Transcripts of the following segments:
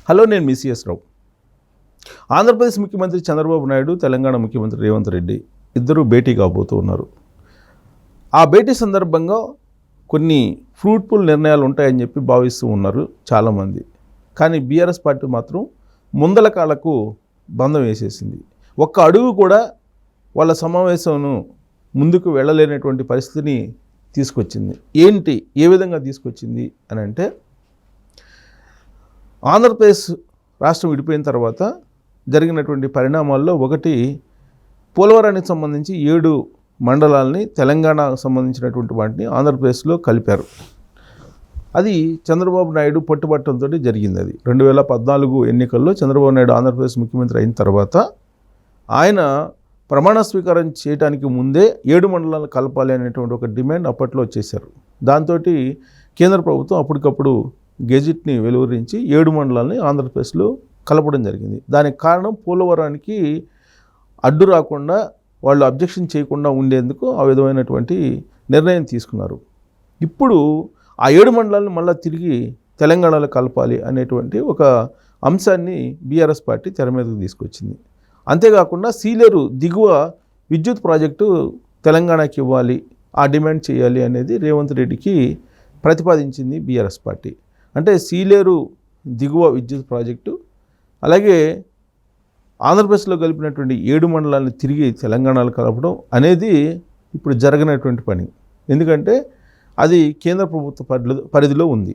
Hello, నేను మీ CS రావు. ఆంధ్రప్రదేశ్ ముఖ్యమంత్రి చంద్రబాబు నాయుడు, తెలంగాణ ముఖ్యమంత్రి రేవంత్ రెడ్డి ఇద్దరూ భేటీ కాబోతూ ఉన్నారు. ఆ భేటీ సందర్భంగా కొన్ని ఫ్రూట్ఫుల్ నిర్ణయాలు ఉంటాయని చెప్పి భావిస్తూ ఉన్నారు చాలామంది. కానీ బీఆర్ఎస్ పార్టీ మాత్రం ముందల కాళ్ళకు బంధం వేసేసింది. ఒక్క అడుగు కూడా వాళ్ళ సమావేశంను ముందుకు వెళ్ళలేనటువంటి పరిస్థితిని తీసుకొచ్చింది. ఏంటి, ఏ విధంగా తీసుకొచ్చింది అని అంటే, ఆంధ్రప్రదేశ్ రాష్ట్రం విడిపోయిన తర్వాత జరిగినటువంటి పరిణామాల్లో ఒకటి, పోలవరానికి సంబంధించి 7 మండలాలని తెలంగాణకు సంబంధించినటువంటి వాటిని ఆంధ్రప్రదేశ్లో కలిపారు. అది చంద్రబాబు నాయుడు పట్టుబట్టంతో జరిగింది. అది 2014 ఎన్నికల్లో చంద్రబాబు నాయుడు ఆంధ్రప్రదేశ్ ముఖ్యమంత్రి అయిన తర్వాత ఆయన ప్రమాణ స్వీకారం చేయడానికి ముందే 7 మండలాలు కలపాలి అనేటువంటి ఒక డిమాండ్ అప్పట్లో చేశారు. దాంతో కేంద్ర ప్రభుత్వం అప్పటికప్పుడు గెజిట్ని వెలువరించి 7 మండలాలని ఆంధ్రప్రదేశ్లో కలపడం జరిగింది. దానికి కారణం పోలవరానికి అడ్డు రాకుండా, వాళ్ళు అబ్జెక్షన్ చేయకుండా ఉండేందుకు ఆ విధమైనటువంటి నిర్ణయం తీసుకున్నారు. ఇప్పుడు ఆ 7 మండలాలను మళ్ళీ తిరిగి తెలంగాణలో కలపాలి అనేటువంటి ఒక అంశాన్ని బీఆర్ఎస్ పార్టీ తెర మీదకు తీసుకొచ్చింది. అంతేకాకుండా సీలేరు దిగువ విద్యుత్ ప్రాజెక్టు తెలంగాణకి ఇవ్వాలి, ఆ డిమాండ్ చేయాలి అనేది రేవంత్ రెడ్డికి ప్రతిపాదించింది బీఆర్ఎస్ పార్టీ. అంటే సీలేరు దిగువ విద్యుత్ ప్రాజెక్టు, అలాగే ఆంధ్రప్రదేశ్లో కలిపినటువంటి 7 మండలాలను తిరిగి తెలంగాణలో కలపడం అనేది ఇప్పుడు జరగనటువంటి పని. ఎందుకంటే అది కేంద్ర ప్రభుత్వ పరిధిలో ఉంది.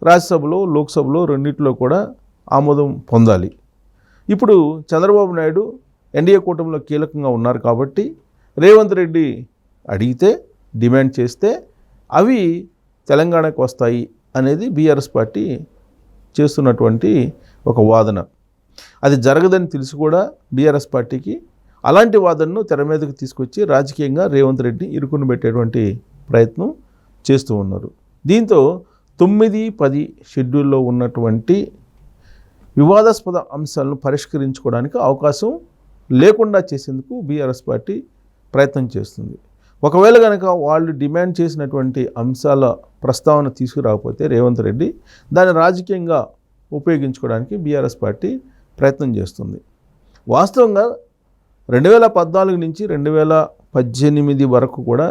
రాజ్యసభలో, లోక్సభలో రెండింటిలో కూడా ఆమోదం పొందాలి. ఇప్పుడు చంద్రబాబు నాయుడు ఎన్డీఏ కూటమిలో కీలకంగా ఉన్నారు కాబట్టి రేవంత్ రెడ్డి అడిగితే, డిమాండ్ చేస్తే అవి తెలంగాణకు వస్తాయి అనేది బీఆర్ఎస్ పార్టీ చేస్తున్నటువంటి ఒక వాదన. అది జరగదని తెలిసి కూడా బీఆర్ఎస్ పార్టీకి అలాంటి వాదనను తెర మీదకు తీసుకొచ్చి రాజకీయంగా రేవంత్ రెడ్డిని ఇరుకుని పెట్టేటువంటి ప్రయత్నం చేస్తూ ఉన్నారు. దీంతో 9-10 షెడ్యూల్లో ఉన్నటువంటి వివాదాస్పద అంశాలను పరిష్కరించుకోవడానికి అవకాశం లేకుండా చేసేందుకు బీఆర్ఎస్ పార్టీ ప్రయత్నం చేస్తుంది. ఒకవేళ కనుక వాళ్ళు డిమాండ్ చేసినటువంటి అంశాల ప్రస్తావన తీసుకురాకపోతే రేవంత్ రెడ్డి దాన్ని రాజకీయంగా ఉపయోగించుకోవడానికి బీఆర్ఎస్ పార్టీ ప్రయత్నం చేస్తుంది. వాస్తవంగా 2014 నుంచి 2018 వరకు కూడా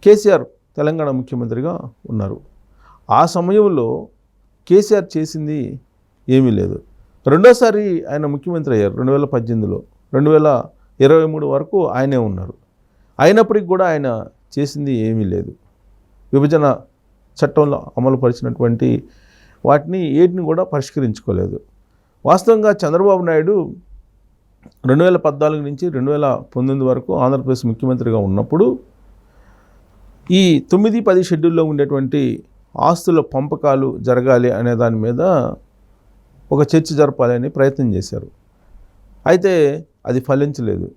కేసీఆర్ తెలంగాణ ముఖ్యమంత్రిగా ఉన్నారు. ఆ సమయంలో కేసీఆర్ చేసింది ఏమీ లేదు. రెండోసారి ఆయన ముఖ్యమంత్రి అయ్యారు 2018లో. 2023 వరకు ఆయనే ఉన్నారు. అయినప్పటికీ కూడా ఆయన చేసింది ఏమీ లేదు. విభజన చట్టంలో అమలుపరిచినటువంటి వాటిని ఏటిని కూడా పరిష్కరించుకోలేదు. వాస్తవంగా చంద్రబాబు నాయుడు 2014 నుంచి 2019 వరకు ఆంధ్రప్రదేశ్ ముఖ్యమంత్రిగా ఉన్నప్పుడు ఈ 9-10 షెడ్యూల్లో ఉండేటువంటి ఆస్తుల పంపకాలు జరగాలి అనే దాని మీద ఒక చర్చ జరపాలని ప్రయత్నం చేశారు. అయితే అది ఫలించలేదు.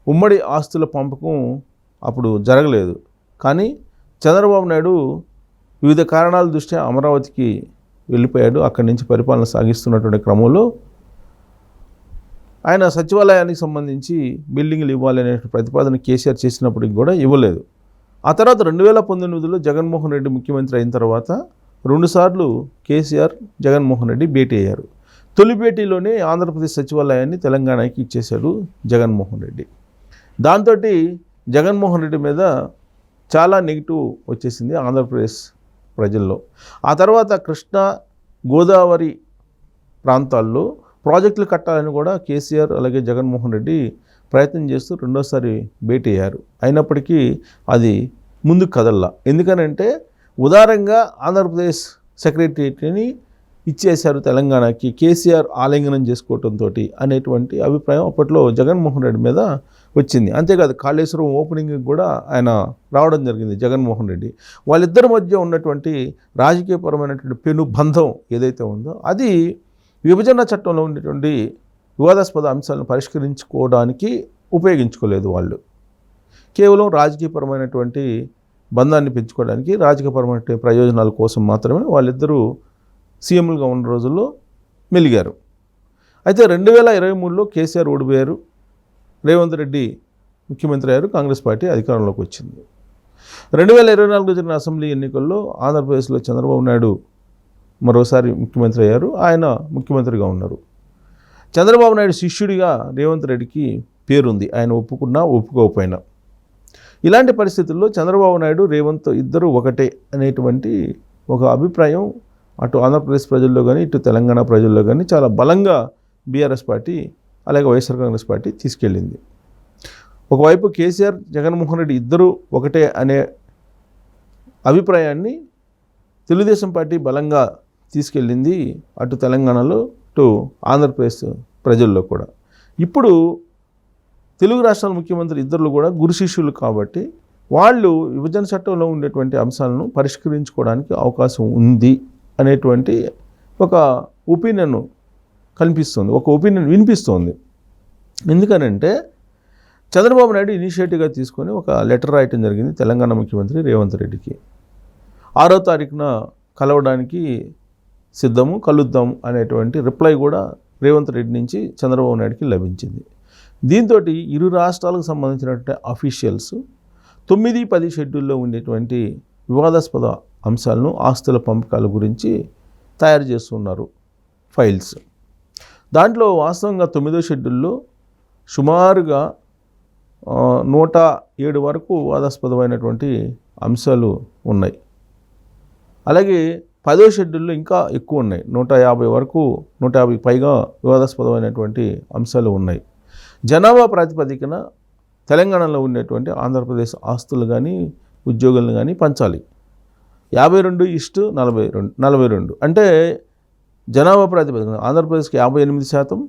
ఉమ్మడి ఆస్తుల పంపకం అప్పుడు జరగలేదు. కానీ చంద్రబాబు నాయుడు వివిధ కారణాల దృష్ట్యా అమరావతికి వెళ్ళిపోయాడు. అక్కడి నుంచి పరిపాలన సాగిస్తున్నటువంటి క్రమంలో ఆయన సచివాలయానికి సంబంధించి బిల్డింగ్లు ఇవ్వాలి అనే ప్రతిపాదన కేసీఆర్ చేసినప్పటికి కూడా ఇవ్వలేదు. ఆ తర్వాత 2019లో జగన్మోహన్ రెడ్డి ముఖ్యమంత్రి అయిన తర్వాత 2 సార్లు కేసీఆర్, జగన్మోహన్ రెడ్డి భేటీ అయ్యారు. తొలి భేటీలోనే ఆంధ్రప్రదేశ్ సచివాలయాన్ని తెలంగాణకి ఇచ్చేశాడు జగన్మోహన్ రెడ్డి. దాంతో జగన్మోహన్ రెడ్డి మీద చాలా నెగిటివ్ వచ్చేసింది ఆంధ్రప్రదేశ్ ప్రజల్లో. ఆ తర్వాత కృష్ణా, గోదావరి ప్రాంతాల్లో ప్రాజెక్టులు కట్టాలని కూడా కేసీఆర్ అలాగే జగన్మోహన్ రెడ్డి ప్రయత్నం చేస్తూ రెండోసారి భేటీ అయ్యారు. అయినప్పటికీ అది ముందుకు కదల్లా. ఎందుకనంటే ఉదారంగా ఆంధ్రప్రదేశ్ సెక్రటరియట్ని ఇచ్చేశారు తెలంగాణకి, కేసీఆర్ ఆలింగనం చేసుకోవడంతో అనేటువంటి అభిప్రాయం అప్పట్లో జగన్మోహన్ రెడ్డి మీద వచ్చింది. అంతేకాదు కాళేశ్వరం ఓపెనింగ్కి కూడా ఆయన రావడం జరిగింది జగన్మోహన్ రెడ్డి. వాళ్ళిద్దరి మధ్య ఉన్నటువంటి రాజకీయపరమైనటువంటి పెనుబంధం ఏదైతే ఉందో అది విభజన చట్టంలో ఉండేటువంటి వివాదాస్పద అంశాలను పరిష్కరించుకోవడానికి ఉపయోగించుకోలేదు. వాళ్ళు కేవలం రాజకీయపరమైనటువంటి బంధాన్ని పెంచుకోవడానికి, రాజకీయపరమైన ప్రయోజనాల కోసం మాత్రమే వాళ్ళిద్దరూ సీఎంలుగా ఉన్న రోజుల్లో మెలిగారు. అయితే 2023లో కేసీఆర్ ఓడిపోయారు, రేవంత్ రెడ్డి ముఖ్యమంత్రి అయ్యారు, కాంగ్రెస్ పార్టీ అధికారంలోకి వచ్చింది. 2024 జరిగిన అసెంబ్లీ ఎన్నికల్లో ఆంధ్రప్రదేశ్లో చంద్రబాబు నాయుడు మరోసారి ముఖ్యమంత్రి అయ్యారు. ఆయన ముఖ్యమంత్రిగా ఉన్నారు. చంద్రబాబు నాయుడు శిష్యుడిగా రేవంత్ రెడ్డికి పేరుంది, ఆయన ఒప్పుకున్నా ఒప్పుకోకపోయినా. ఇలాంటి పరిస్థితుల్లో చంద్రబాబు నాయుడు రేవంత్ ఇద్దరు ఒకటే అనేటువంటి ఒక అభిప్రాయం అటు ఆంధ్రప్రదేశ్ ప్రజల్లో కానీ ఇటు తెలంగాణ ప్రజల్లో కానీ చాలా బలంగా బీఆర్ఎస్ పార్టీ అలాగే వైఎస్ఆర్ కాంగ్రెస్ పార్టీ తీసుకెళ్ళింది. ఒకవైపు కేసీఆర్, జగన్మోహన్ రెడ్డి ఇద్దరు ఒకటే అనే అభిప్రాయాన్ని తెలుగుదేశం పార్టీ బలంగా తీసుకెళ్ళింది అటు తెలంగాణలో ఇటు ఆంధ్రప్రదేశ్ ప్రజల్లో కూడా. ఇప్పుడు తెలుగు రాష్ట్రాల ముఖ్యమంత్రి ఇద్దరు కూడా గురు శిష్యులు కాబట్టి వాళ్ళు విభజన చట్టంలో ఉండేటువంటి అంశాలను పరిష్కరించుకోవడానికి అవకాశం ఉంది అనేటువంటి ఒక ఒపీనియన్ కనిపిస్తుంది, ఒక ఒపీనియన్ వినిపిస్తోంది. ఎందుకనంటే చంద్రబాబు నాయుడు ఇనిషియేటివ్గా తీసుకొని ఒక లెటర్ రాయటం జరిగింది తెలంగాణ ముఖ్యమంత్రి రేవంత్ రెడ్డికి. 6వ తారీఖున కలవడానికి సిద్ధము, కలుద్దాం అనేటువంటి రిప్లై కూడా రేవంత్ రెడ్డి నుంచి చంద్రబాబు నాయుడుకి లభించింది. దీంతో ఇరు రాష్ట్రాలకు సంబంధించినటువంటి అఫీషియల్స్ 9-10 షెడ్యూల్లో ఉండేటువంటి వివాదాస్పద అంశాలను, ఆస్తుల పంపకాల గురించి తయారు చేస్తున్నారు ఫైల్స్. దాంట్లో వాస్తవంగా 9వ షెడ్యూల్లో సుమారుగా 107 వరకు వివాదాస్పదమైనటువంటి అంశాలు ఉన్నాయి. అలాగే 10వ షెడ్యూల్లో ఇంకా ఎక్కువ ఉన్నాయి, 150 వరకు, 150కి పైగా వివాదాస్పదమైనటువంటి అంశాలు ఉన్నాయి. జనాభా ప్రాతిపదికన తెలంగాణలో ఉండేటువంటి ఆంధ్రప్రదేశ్ ఆస్తులు కానీ ఉద్యోగులను కానీ పంచాలి. 52:42 అంటే జనాభా ప్రాతిపదికన ఆంధ్రప్రదేశ్కి 58%,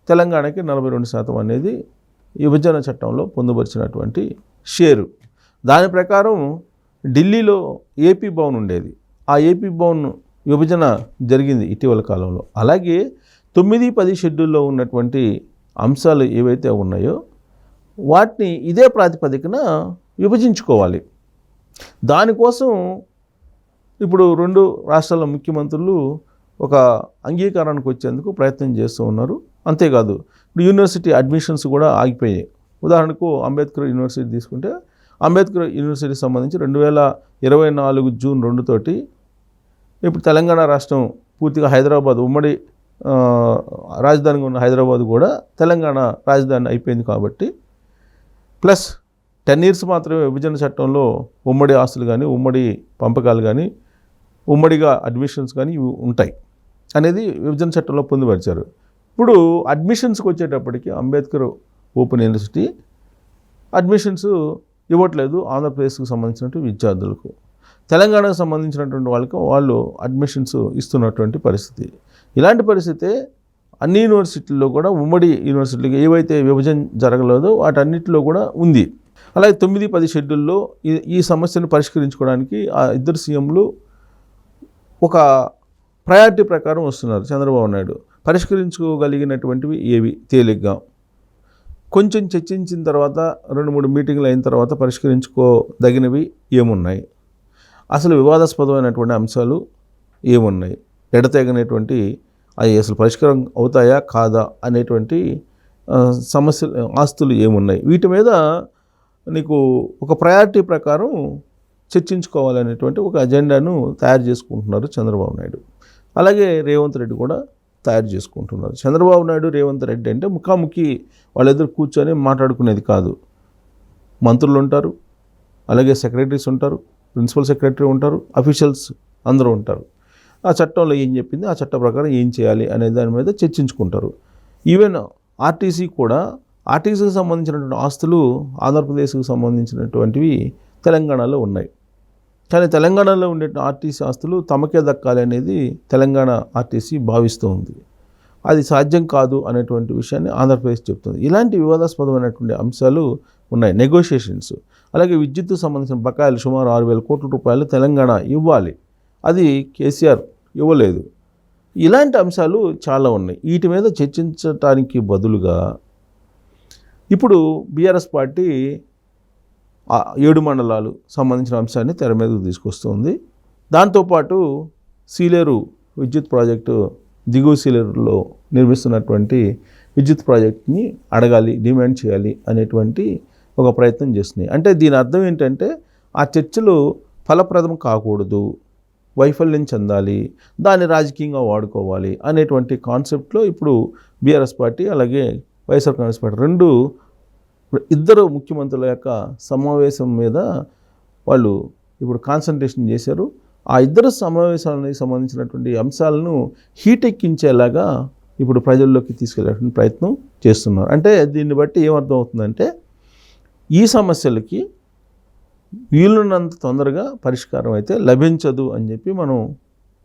తెలంగాణకి 42% అనేది విభజన చట్టంలో పొందుపరిచినటువంటి షేరు. దాని ప్రకారం ఢిల్లీలో ఏపీ భవన్ ఉండేది, ఆ ఏపీ భవన్ విభజన జరిగింది ఇటీవల కాలంలో. అలాగే 9-10 షెడ్యూల్లో ఉన్నటువంటి అంశాలు ఏవైతే ఉన్నాయో వాటిని ఇదే ప్రాతిపదికన విభజించుకోవాలి. దానికోసం ఇప్పుడు 2 రాష్ట్రాల ముఖ్యమంత్రులు ఒక అంగీకారానికి వచ్చేందుకు ప్రయత్నం చేస్తూ ఉన్నారు. అంతేకాదు ఇప్పుడు యూనివర్సిటీ అడ్మిషన్స్ కూడా ఆగిపోయాయి. ఉదాహరణకు అంబేద్కర్ యూనివర్సిటీ తీసుకుంటే అంబేద్కర్ యూనివర్సిటీకి సంబంధించి 2024 జూన్ 2 తోటి ఇప్పుడు తెలంగాణ రాష్ట్రం పూర్తిగా హైదరాబాద్ ఉమ్మడి రాజధానిగా ఉన్న హైదరాబాద్ కూడా తెలంగాణ రాజధాని అయిపోయింది కాబట్టి ప్లస్ 10 years మాత్రమే విభజన చట్టంలో ఉమ్మడి ఆస్తులు కానీ ఉమ్మడి పంపకాలు కానీ ఉమ్మడిగా అడ్మిషన్స్ కానీ ఇవి ఉంటాయి అనేది విభజన చట్టంలో పొందుపరిచారు. ఇప్పుడు అడ్మిషన్స్కి వచ్చేటప్పటికి అంబేద్కర్ ఓపెన్ యూనివర్సిటీ అడ్మిషన్స్ ఇవ్వట్లేదు ఆంధ్రప్రదేశ్కి సంబంధించినటువంటి విద్యార్థులకు. తెలంగాణకు సంబంధించినటువంటి వాళ్ళు అడ్మిషన్స్ ఇస్తున్నటువంటి పరిస్థితి. ఇలాంటి పరిస్థితి అన్ని యూనివర్సిటీల్లో కూడా ఉమ్మడి యూనివర్సిటీలకు ఏవైతే విభజన జరగలేదో వాటన్నిటిలో కూడా ఉంది. అలాగే 9-10 షెడ్యూల్లో ఈ సమస్యను పరిష్కరించుకోవడానికి ఆ ఇద్దరు సీఎంలు ఒక ప్రయారిటీ ప్రకారం వస్తున్నారు. చంద్రబాబు నాయుడు పరిష్కరించుకోగలిగినటువంటివి ఏవి తేలిగ్గా, కొంచెం చర్చించిన తర్వాత 2-3 మీటింగ్లు అయిన తర్వాత పరిష్కరించుకోదగినవి ఏమున్నాయి, అసలు వివాదాస్పదమైనటువంటి అంశాలు ఏమున్నాయి, ఎడతెగనటువంటి అవి అసలు పరిష్కారం అవుతాయా కాదా అనేటువంటి సమస్యలు, ఆస్తులు ఏమున్నాయి, వీటి మీద నీకు ఒక ప్రయారిటీ ప్రకారం చర్చించుకోవాలనేటువంటి ఒక అజెండాను తయారు చేసుకుంటున్నారు చంద్రబాబు నాయుడు. అలాగే రేవంత్ రెడ్డి కూడా తయారు చేసుకుంటున్నారు. చంద్రబాబు నాయుడు రేవంత్ రెడ్డి అంటే ముఖాముఖి వాళ్ళిద్దరు కూర్చొని మాట్లాడుకునేది కాదు. మంత్రులు ఉంటారు, అలాగే సెక్రటరీస్ ఉంటారు, ప్రిన్సిపల్ సెక్రటరీ ఉంటారు, అఫీషియల్స్ అందరూ ఉంటారు. ఆ చట్టంలో ఏం చెప్పింది, ఆ చట్ట ప్రకారం ఏం చేయాలి అనే దాని మీద చర్చించుకుంటారు. ఈవెన్ ఆర్టీసీ కూడా, ఆర్టీసీకి సంబంధించినటువంటి ఆస్తులు ఆంధ్రప్రదేశ్కి సంబంధించినటువంటివి తెలంగాణలో ఉన్నాయి. కానీ తెలంగాణలో ఉండే ఆర్టీసీ ఆస్తులు తమకే దక్కాలి అనేది తెలంగాణ ఆర్టీసీ భావిస్తూ ఉంది. అది సాధ్యం కాదు అనేటువంటి విషయాన్ని ఆంధ్రప్రదేశ్ చెప్తుంది. ఇలాంటి వివాదాస్పదమైనటువంటి అంశాలు ఉన్నాయి. నెగోషియేషన్స్, అలాగే విద్యుత్కు సంబంధించిన బకాయిలు సుమారు 6,000 కోట్ల రూపాయలు తెలంగాణ ఇవ్వాలి, అది కేసీఆర్ ఇవ్వలేదు. ఇలాంటి అంశాలు చాలా ఉన్నాయి. వీటి మీద చర్చించడానికి బదులుగా ఇప్పుడు బీఆర్ఎస్ పార్టీ 7 మండలాలు సంబంధించిన అంశాన్ని తెర మీదకు తీసుకొస్తుంది. దాంతోపాటు సీలేరు విద్యుత్ ప్రాజెక్టు, దిగువ సీలేరులో నిర్మిస్తున్నటువంటి విద్యుత్ ప్రాజెక్ట్ని అడగాలి, డిమాండ్ చేయాలి అనేటువంటి ఒక ప్రయత్నం చేస్తున్నాయి. అంటే దీని అర్థం ఏంటంటే ఆ చర్చలు ఫలప్రదం కాకూడదు, వైఫల్యం చెందాలి, దాన్ని రాజకీయంగా వాడుకోవాలి అనేటువంటి కాన్సెప్ట్లో ఇప్పుడు బీఆర్ఎస్ పార్టీ అలాగే వైఎస్ఆర్ కాంగ్రెస్ పార్టీ ఇద్దరు ముఖ్యమంత్రుల యొక్క సమావేశం మీద వాళ్ళు ఇప్పుడు కాన్సన్ట్రేషన్ చేశారు. ఆ ఇద్దరు సమావేశాలకు సంబంధించినటువంటి అంశాలను హీట్ ఎక్కించేలాగా ఇప్పుడు ప్రజల్లోకి తీసుకెళ్లేటువంటి ప్రయత్నం చేస్తున్నారు. అంటే దీన్ని బట్టి ఏమర్థం అవుతుందంటే ఈ సమస్యలకి వీలున్నంత తొందరగా పరిష్కారం అయితే లభించదు అని చెప్పి మనం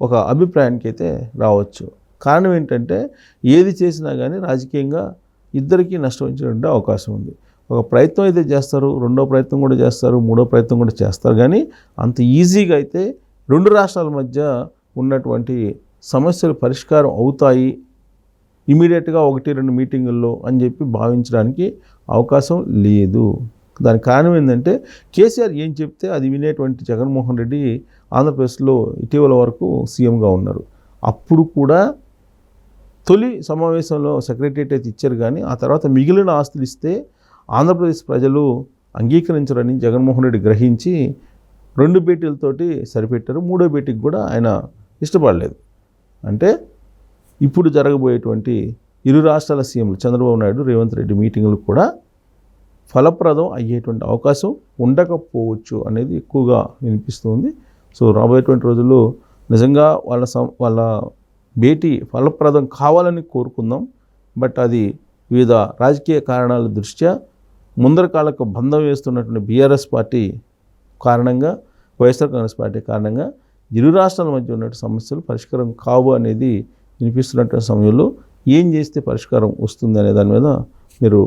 ఒక అభిప్రాయానికి అయితే రావచ్చు. కారణం ఏంటంటే ఏది చేసినా కానీ రాజకీయంగా ఇద్దరికీ నష్టం వచ్చేటువంటి అవకాశం ఉంది. ఒక ప్రయత్నం అయితే చేస్తారు, రెండో ప్రయత్నం కూడా చేస్తారు, మూడో ప్రయత్నం కూడా చేస్తారు, కానీ అంత ఈజీగా అయితే రెండు రాష్ట్రాల మధ్య ఉన్నటువంటి సమస్యలు పరిష్కారం అవుతాయి ఇమీడియట్గా 1-2 మీటింగుల్లో అని చెప్పి భావించడానికి అవకాశం లేదు. దానికి కారణం ఏంటంటే కేసీఆర్ ఏం చెప్తే అది వినేటువంటి జగన్మోహన్ రెడ్డి ఆంధ్రప్రదేశ్లో ఇటీవల వరకు సీఎంగా ఉన్నారు. అప్పుడు కూడా తొలి సమావేశంలో సెక్రటరియట్ అయితే ఇచ్చారు, కానీ ఆ తర్వాత మిగిలిన ఆస్తులు ఇస్తే ఆంధ్రప్రదేశ్ ప్రజలు అంగీకరించరని జగన్మోహన్ రెడ్డి గ్రహించి 2 భేటీలతోటి సరిపెట్టారు. 3వ భేటీకి కూడా ఆయన ఇష్టపడలేదు. అంటే ఇప్పుడు జరగబోయేటువంటి ఇరు రాష్ట్రాల సీఎంలు చంద్రబాబు నాయుడు, రేవంత్ రెడ్డి మీటింగులు కూడా ఫలప్రదం అయ్యేటువంటి అవకాశం ఉండకపోవచ్చు అనేది ఎక్కువగా వినిపిస్తుంది. సో రాబోయేటువంటి రోజుల్లో నిజంగా వాళ్ళ భేటీ ఫలప్రదం కావాలని కోరుకుందాం. బట్ అది వివిధ రాజకీయ కారణాల దృష్ట్యా ముందర కాళ్ళకు బంధం వేస్తున్నటువంటి బీఆర్ఎస్ పార్టీ కారణంగా, వైఎస్ఆర్ కాంగ్రెస్ పార్టీ కారణంగా ఇరు రాష్ట్రాల మధ్య ఉన్నటువంటి సమస్యలు పరిష్కారం కావు అనేది వినిపిస్తున్నటువంటి సమయంలో ఏం చేస్తే పరిష్కారం వస్తుంది అనే దాని మీద మీరు